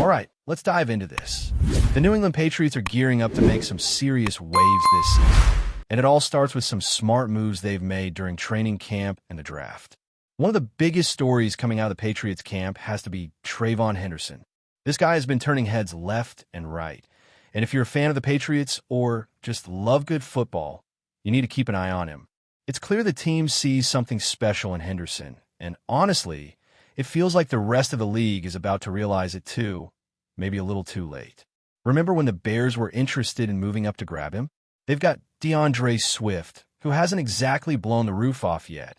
All right, let's dive into this. The New England Patriots are gearing up to make some serious waves this season, and it all starts with some smart moves they've made during training camp and the draft. One of the biggest stories coming out of the Patriots camp has to be Trayvon Henderson. This guy has been turning heads left and right, and if you're a fan of the Patriots or just love good football, you need to keep an eye on him. It's clear the team sees something special in Henderson, and honestly, it feels like the rest of the league is about to realize it too, maybe a little too late. Remember when the Bears were interested in moving up to grab him? They've got DeAndre Swift, who hasn't exactly blown the roof off yet,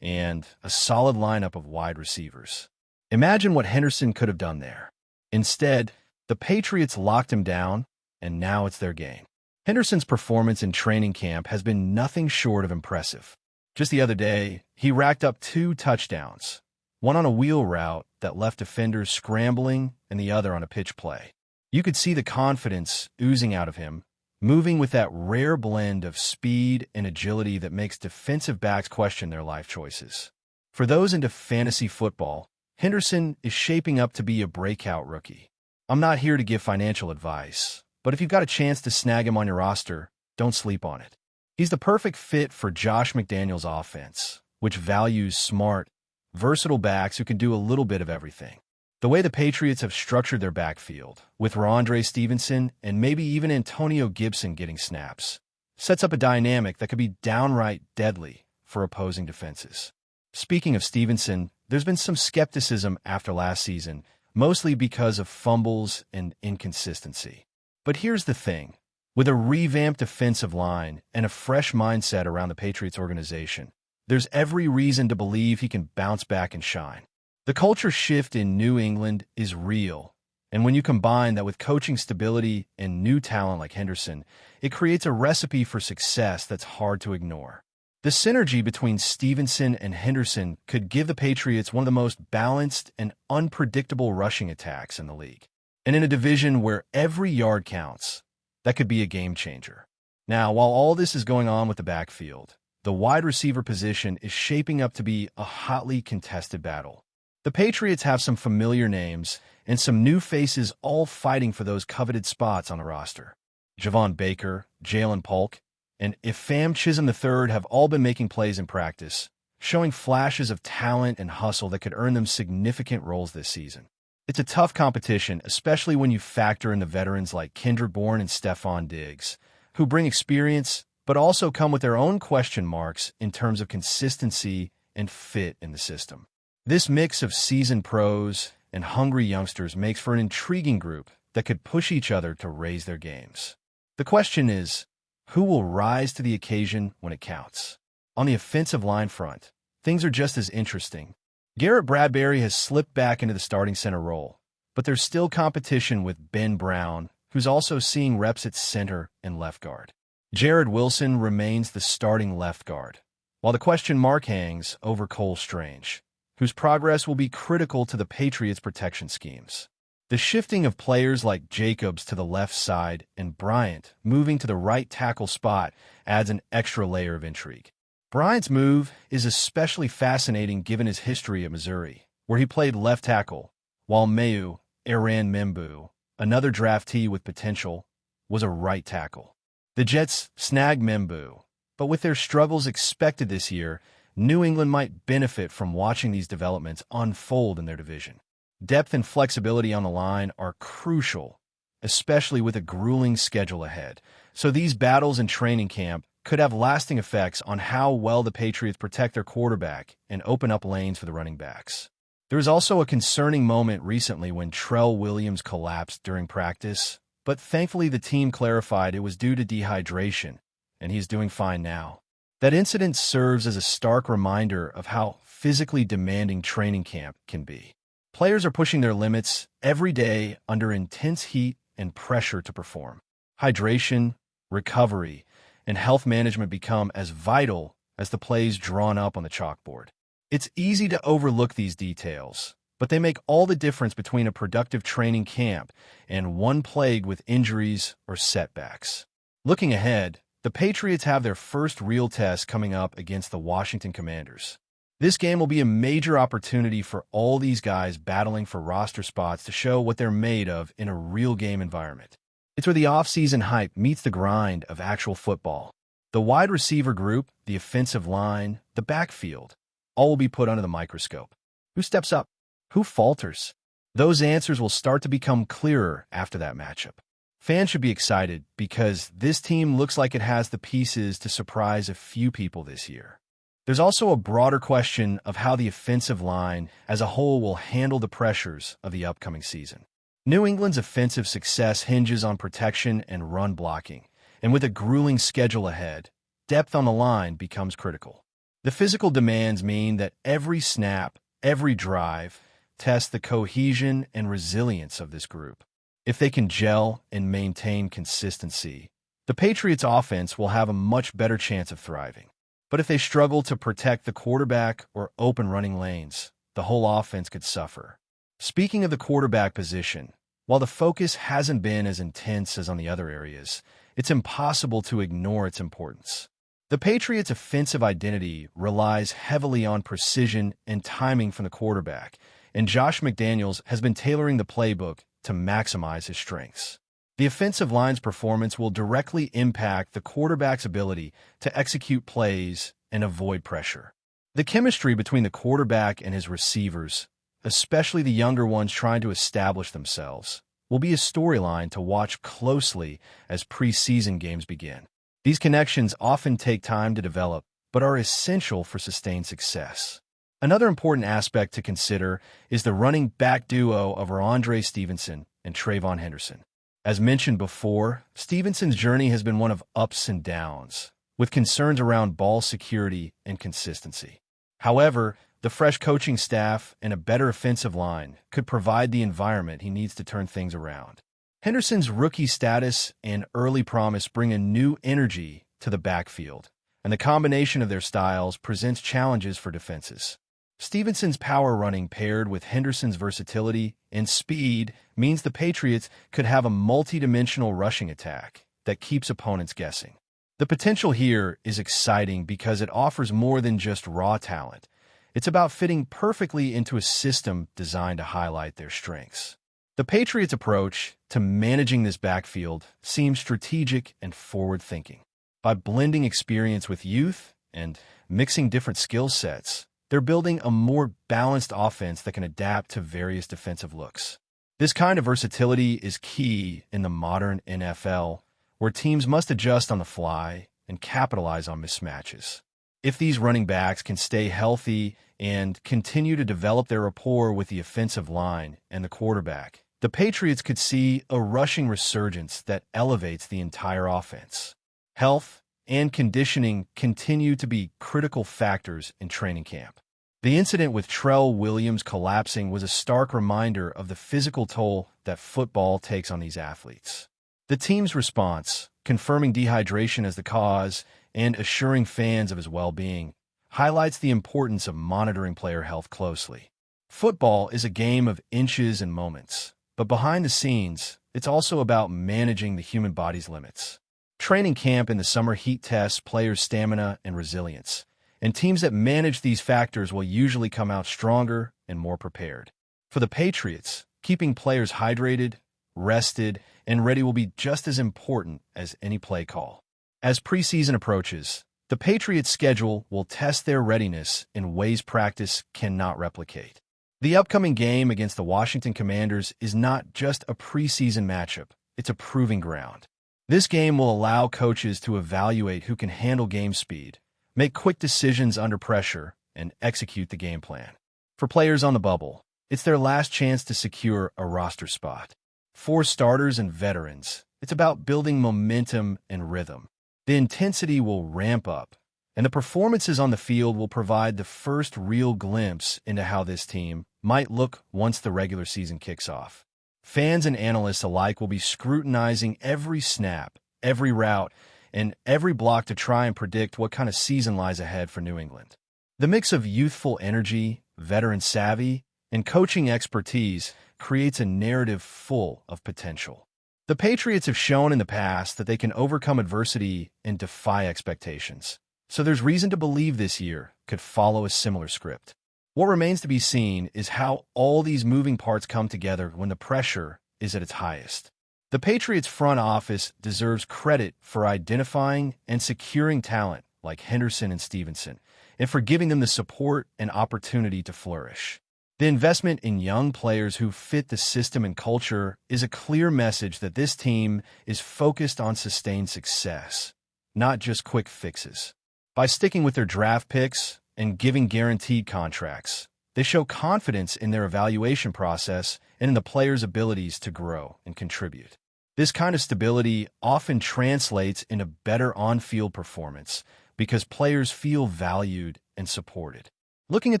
and a solid lineup of wide receivers. Imagine what Henderson could have done there. Instead, the Patriots locked him down, and now it's their game. Henderson's performance in training camp has been nothing short of impressive. Just the other day, he racked up 2 touchdowns, one on a wheel route that left defenders scrambling and the other on a pitch play. You could see the confidence oozing out of him, moving with that rare blend of speed and agility that makes defensive backs question their life choices. For those into fantasy football, Henderson is shaping up to be a breakout rookie. I'm not here to give financial advice, but if you've got a chance to snag him on your roster, don't sleep on it. He's the perfect fit for Josh McDaniels' offense, which values smart, versatile backs who can do a little bit of everything. The way the Patriots have structured their backfield, with Rondre Stevenson and maybe even Antonio Gibson getting snaps, sets up a dynamic that could be downright deadly for opposing defenses. Speaking of Stevenson, there's been some skepticism after last season, mostly because of fumbles and inconsistency. But here's the thing. With a revamped defensive line and a fresh mindset around the Patriots organization, there's every reason to believe he can bounce back and shine. The culture shift in New England is real, and when you combine that with coaching stability and new talent like Henderson, it creates a recipe for success that's hard to ignore. The synergy between Stevenson and Henderson could give the Patriots one of the most balanced and unpredictable rushing attacks in the league. And in a division where every yard counts, that could be a game changer. Now, while all this is going on with the backfield, the wide receiver position is shaping up to be a hotly contested battle. The Patriots have some familiar names and some new faces all fighting for those coveted spots on the roster. Javon Baker, Jalen Polk, and Ifam Chisholm III have all been making plays in practice, showing flashes of talent and hustle that could earn them significant roles this season. It's a tough competition, especially when you factor in the veterans like Kendrick Bourne and Stephon Diggs, who bring experience but also come with their own question marks in terms of consistency and fit in the system. This mix of seasoned pros and hungry youngsters makes for an intriguing group that could push each other to raise their games. The question is, who will rise to the occasion when it counts? On the offensive line front, things are just as interesting. Garrett Bradbury has slipped back into the starting center role, but there's still competition with Ben Brown, who's also seeing reps at center and left guard. Jared Wilson remains the starting left guard, while the question mark hangs over Cole Strange, whose progress will be critical to the Patriots' protection schemes. The shifting of players like Jacobs to the left side and Bryant moving to the right tackle spot adds an extra layer of intrigue. Bryant's move is especially fascinating given his history at Missouri, where he played left tackle, while Mayu Aran Membu, another draftee with potential, was a right tackle. The Jets snagged Membu, but with their struggles expected this year, New England might benefit from watching these developments unfold in their division. Depth and flexibility on the line are crucial, especially with a grueling schedule ahead, so these battles in training camp could have lasting effects on how well the Patriots protect their quarterback and open up lanes for the running backs. There was also a concerning moment recently when Trell Williams collapsed during practice, but thankfully the team clarified it was due to dehydration, and he's doing fine now. That incident serves as a stark reminder of how physically demanding training camp can be. Players are pushing their limits every day under intense heat and pressure to perform. Hydration, recovery, and health management become as vital as the plays drawn up on the chalkboard. It's easy to overlook these details, but they make all the difference between a productive training camp and one plagued with injuries or setbacks. Looking ahead, the Patriots have their first real test coming up against the Washington Commanders. This game will be a major opportunity for all these guys battling for roster spots to show what they're made of in a real game environment. It's where the offseason hype meets the grind of actual football. The wide receiver group, the offensive line, the backfield, all will be put under the microscope. Who steps up? Who falters? Those answers will start to become clearer after that matchup. Fans should be excited because this team looks like it has the pieces to surprise a few people this year. There's also a broader question of how the offensive line as a whole will handle the pressures of the upcoming season. New England's offensive success hinges on protection and run blocking, and with a grueling schedule ahead, depth on the line becomes critical. The physical demands mean that every snap, every drive, tests the cohesion and resilience of this group. If they can gel and maintain consistency, the Patriots' offense will have a much better chance of thriving. But if they struggle to protect the quarterback or open running lanes, the whole offense could suffer. Speaking of the quarterback position, while the focus hasn't been as intense as on the other areas, it's impossible to ignore its importance. The Patriots' offensive identity relies heavily on precision and timing from the quarterback, and Josh McDaniels has been tailoring the playbook to maximize his strengths. The offensive line's performance will directly impact the quarterback's ability to execute plays and avoid pressure. The chemistry between the quarterback and his receivers, especially the younger ones trying to establish themselves, will be a storyline to watch closely as preseason games begin. These connections often take time to develop, but are essential for sustained success. Another important aspect to consider is the running back duo of Ramondre Stevenson and Trayvon Henderson. As mentioned before, Stevenson's journey has been one of ups and downs, with concerns around ball security and consistency. However, the fresh coaching staff and a better offensive line could provide the environment he needs to turn things around. Henderson's rookie status and early promise bring a new energy to the backfield, and the combination of their styles presents challenges for defenses. Stevenson's power running paired with Henderson's versatility and speed means the Patriots could have a multi-dimensional rushing attack that keeps opponents guessing. The potential here is exciting because it offers more than just raw talent. It's about fitting perfectly into a system designed to highlight their strengths. The Patriots' approach to managing this backfield seems strategic and forward-thinking. By blending experience with youth and mixing different skill sets, they're building a more balanced offense that can adapt to various defensive looks. This kind of versatility is key in the modern NFL, where teams must adjust on the fly and capitalize on mismatches. If these running backs can stay healthy and continue to develop their rapport with the offensive line and the quarterback, the Patriots could see a rushing resurgence that elevates the entire offense. Health and conditioning continue to be critical factors in training camp. The incident with Trell Williams collapsing was a stark reminder of the physical toll that football takes on these athletes. The team's response, confirming dehydration as the cause and assuring fans of his well-being, highlights the importance of monitoring player health closely. Football is a game of inches and moments, but behind the scenes, it's also about managing the human body's limits. Training camp and the summer heat tests players' stamina and resilience, and teams that manage these factors will usually come out stronger and more prepared. For the Patriots, keeping players hydrated, rested, and ready will be just as important as any play call. As preseason approaches, the Patriots' schedule will test their readiness in ways practice cannot replicate. The upcoming game against the Washington Commanders is not just a preseason matchup, it's a proving ground. This game will allow coaches to evaluate who can handle game speed, make quick decisions under pressure, and execute the game plan. For players on the bubble, it's their last chance to secure a roster spot. For starters and veterans, it's about building momentum and rhythm. The intensity will ramp up, and the performances on the field will provide the first real glimpse into how this team might look once the regular season kicks off. Fans and analysts alike will be scrutinizing every snap, every route, and every block to try and predict what kind of season lies ahead for New England. The mix of youthful energy, veteran savvy, and coaching expertise creates a narrative full of potential. The Patriots have shown in the past that they can overcome adversity and defy expectations, So there's reason to believe this year could follow a similar script. What remains to be seen is how all these moving parts come together when the pressure is at its highest. The Patriots front office deserves credit for identifying and securing talent like Henderson and Stevenson, and for giving them the support and opportunity to flourish. The investment in young players who fit the system and culture is a clear message that this team is focused on sustained success, not just quick fixes. By sticking with their draft picks and giving guaranteed contracts, they show confidence in their evaluation process and in the players' abilities to grow and contribute. This kind of stability often translates into better on-field performance because players feel valued and supported. Looking at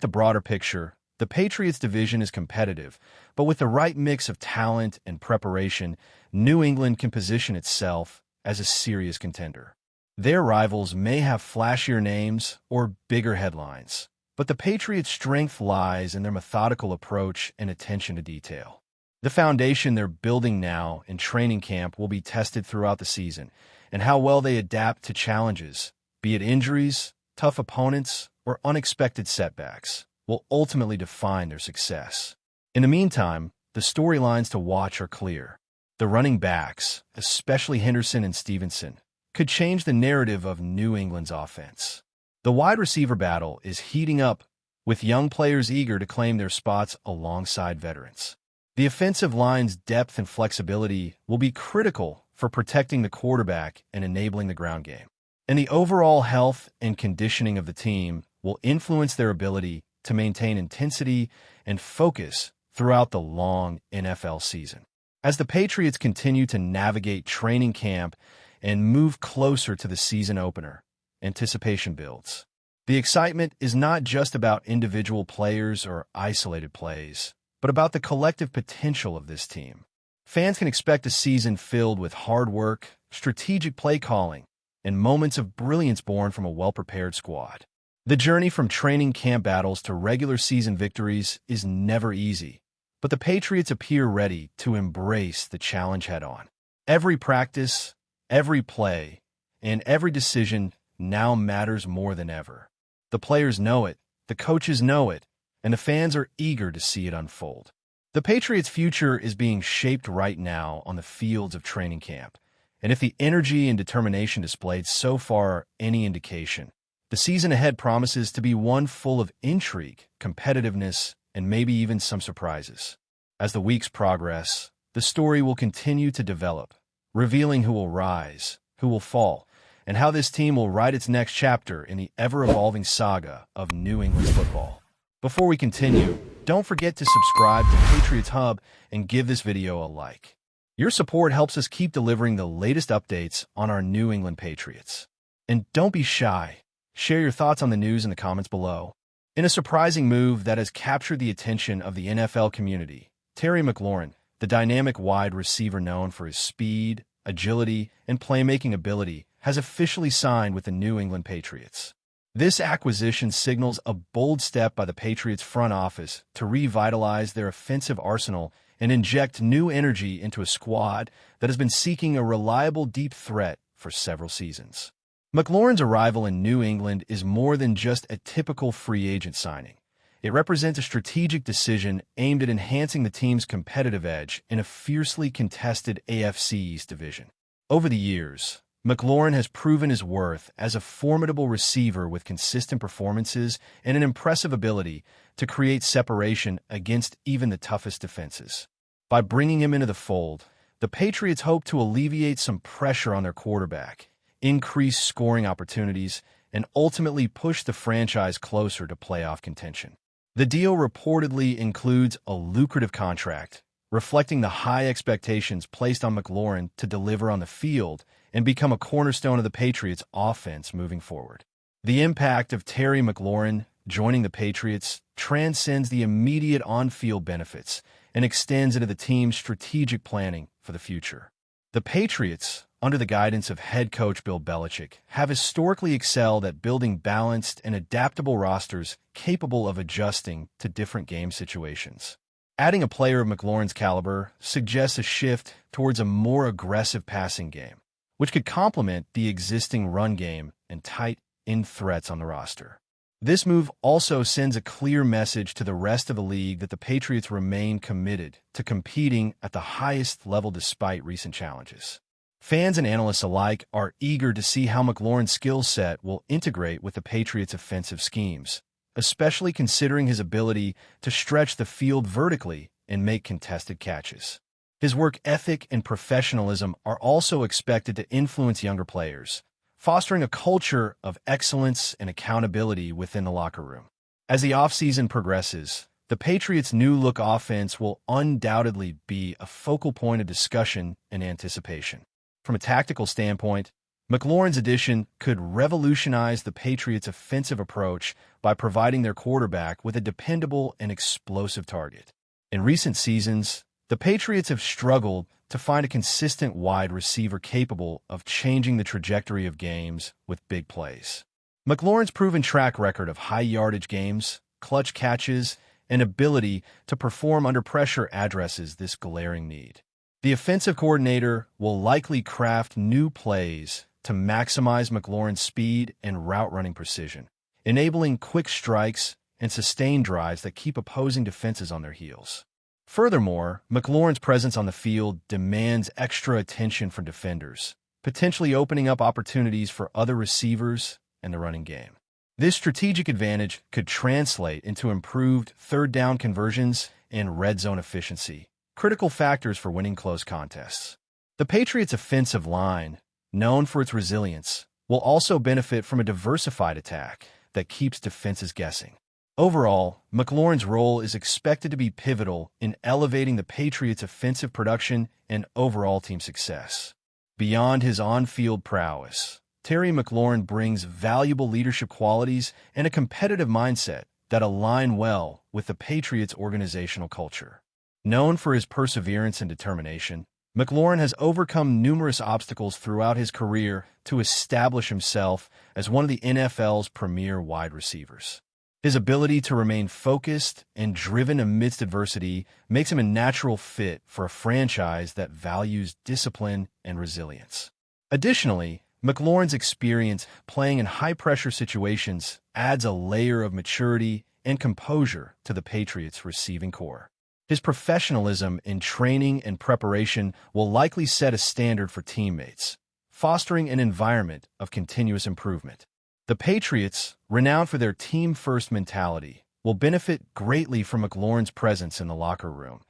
the broader picture, the Patriots division is competitive, but with the right mix of talent and preparation, New England can position itself as a serious contender. Their rivals may have flashier names or bigger headlines, but the Patriots' strength lies in their methodical approach and attention to detail. The foundation they're building now in training camp will be tested throughout the season, and how well they adapt to challenges, be it injuries, tough opponents, or unexpected setbacks, will ultimately define their success. In the meantime, the storylines to watch are clear. The running backs, especially Henderson and Stevenson, could change the narrative of New England's offense. The wide receiver battle is heating up, with young players eager to claim their spots alongside veterans. The offensive line's depth and flexibility will be critical for protecting the quarterback and enabling the ground game. And the overall health and conditioning of the team will influence their ability to maintain intensity and focus throughout the long NFL season. As the Patriots continue to navigate training camp and move closer to the season opener, anticipation builds. The excitement is not just about individual players or isolated plays, but about the collective potential of this team. Fans can expect a season filled with hard work, strategic play calling, and moments of brilliance born from a well-prepared squad. The journey from training camp battles to regular season victories is never easy, but the Patriots appear ready to embrace the challenge head-on. Every practice, every play, and every decision now matters more than ever. The players know it, the coaches know it, and the fans are eager to see it unfold. The Patriots' future is being shaped right now on the fields of training camp, and if the energy and determination displayed so far are any indication, the season ahead promises to be one full of intrigue, competitiveness, and maybe even some surprises. As the weeks progress, the story will continue to develop, revealing who will rise, who will fall, and how this team will write its next chapter in the ever-evolving saga of New England football. Before we continue, don't forget to subscribe to Patriots Hub and give this video a like. Your support helps us keep delivering the latest updates on our New England Patriots. And don't be shy. Share your thoughts on the news in the comments below. In a surprising move that has captured the attention of the NFL community, Terry McLaurin, the dynamic wide receiver known for his speed, agility, and playmaking ability, has officially signed with the New England Patriots. This acquisition signals a bold step by the Patriots front office to revitalize their offensive arsenal and inject new energy into a squad that has been seeking a reliable deep threat for several seasons. McLaurin's arrival in New England is more than just a typical free agent signing. It represents a strategic decision aimed at enhancing the team's competitive edge in a fiercely contested AFC East division. Over the years, McLaurin has proven his worth as a formidable receiver with consistent performances and an impressive ability to create separation against even the toughest defenses. By bringing him into the fold, the Patriots hope to alleviate some pressure on their quarterback, increase scoring opportunities, and ultimately push the franchise closer to playoff contention. The deal reportedly includes a lucrative contract, reflecting the high expectations placed on McLaurin to deliver on the field and become a cornerstone of the Patriots' offense moving forward. The impact of Terry McLaurin joining the Patriots transcends the immediate on-field benefits and extends into the team's strategic planning for the future. The Patriots, under the guidance of head coach Bill Belichick, have historically excelled at building balanced and adaptable rosters capable of adjusting to different game situations. Adding a player of McLaurin's caliber suggests a shift towards a more aggressive passing game, which could complement the existing run game and tight in threats on the roster. This move also sends a clear message to the rest of the league that the Patriots remain committed to competing at the highest level despite recent challenges. Fans and analysts alike are eager to see how McLaurin's skill set will integrate with the Patriots' offensive schemes, especially considering his ability to stretch the field vertically and make contested catches. His work ethic and professionalism are also expected to influence younger players, fostering a culture of excellence and accountability within the locker room. As the offseason progresses, the Patriots' new-look offense will undoubtedly be a focal point of discussion and anticipation. From a tactical standpoint, McLaurin's addition could revolutionize the Patriots' offensive approach by providing their quarterback with a dependable and explosive target. In recent seasons, the Patriots have struggled to find a consistent wide receiver capable of changing the trajectory of games with big plays. McLaurin's proven track record of high-yardage games, clutch catches, and ability to perform under pressure addresses this glaring need. The offensive coordinator will likely craft new plays to maximize McLaurin's speed and route-running precision, enabling quick strikes and sustained drives that keep opposing defenses on their heels. Furthermore, McLaurin's presence on the field demands extra attention from defenders, potentially opening up opportunities for other receivers and the running game. This strategic advantage could translate into improved third-down conversions and red zone efficiency, critical factors for winning close contests. The Patriots' offensive line, known for its resilience, will also benefit from a diversified attack that keeps defenses guessing. Overall, McLaurin's role is expected to be pivotal in elevating the Patriots' offensive production and overall team success. Beyond his on-field prowess, Terry McLaurin brings valuable leadership qualities and a competitive mindset that align well with the Patriots' organizational culture. Known for his perseverance and determination, McLaurin has overcome numerous obstacles throughout his career to establish himself as one of the NFL's premier wide receivers. His ability to remain focused and driven amidst adversity makes him a natural fit for a franchise that values discipline and resilience. Additionally, McLaurin's experience playing in high-pressure situations adds a layer of maturity and composure to the Patriots' receiving corps. His professionalism in training and preparation will likely set a standard for teammates, fostering an environment of continuous improvement. The Patriots, renowned for their team-first mentality, will benefit greatly from McLaurin's presence in the locker room,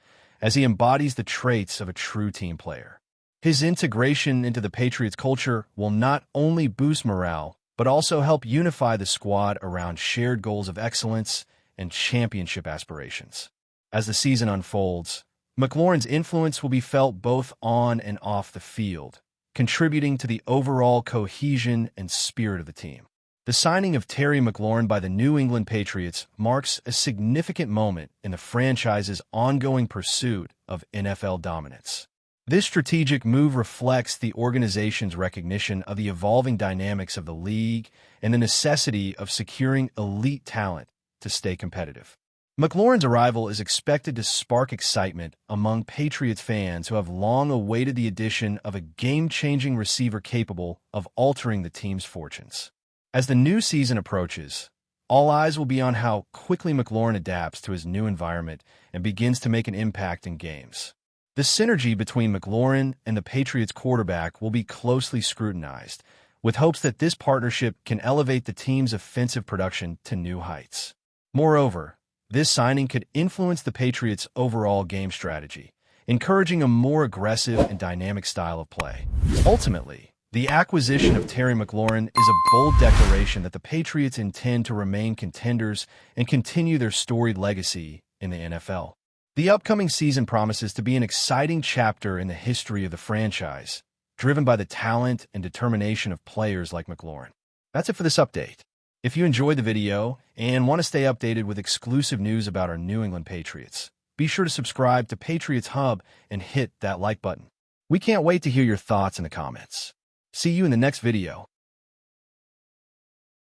as he embodies the traits of a true team player. His integration into the Patriots culture will not only boost morale, but also help unify the squad around shared goals of excellence and championship aspirations. As the season unfolds, McLaurin's influence will be felt both on and off the field, contributing to the overall cohesion and spirit of the team. The signing of Terry McLaurin by the New England Patriots marks a significant moment in the franchise's ongoing pursuit of NFL dominance. This strategic move reflects the organization's recognition of the evolving dynamics of the league and the necessity of securing elite talent to stay competitive. McLaurin's arrival is expected to spark excitement among Patriots fans who have long awaited the addition of a game-changing receiver capable of altering the team's fortunes. As the new season approaches, all eyes will be on how quickly McLaurin adapts to his new environment and begins to make an impact in games. The synergy between McLaurin and the Patriots quarterback will be closely scrutinized, with hopes that this partnership can elevate the team's offensive production to new heights. Moreover, this signing could influence the Patriots' overall game strategy, encouraging a more aggressive and dynamic style of play. Ultimately, the acquisition of Terry McLaurin is a bold declaration that the Patriots intend to remain contenders and continue their storied legacy in the NFL. The upcoming season promises to be an exciting chapter in the history of the franchise, driven by the talent and determination of players like McLaurin. That's it for this update. If you enjoyed the video and want to stay updated with exclusive news about our New England Patriots, be sure to subscribe to Patriots Hub and hit that like button. We can't wait to hear your thoughts in the comments. See you in the next video.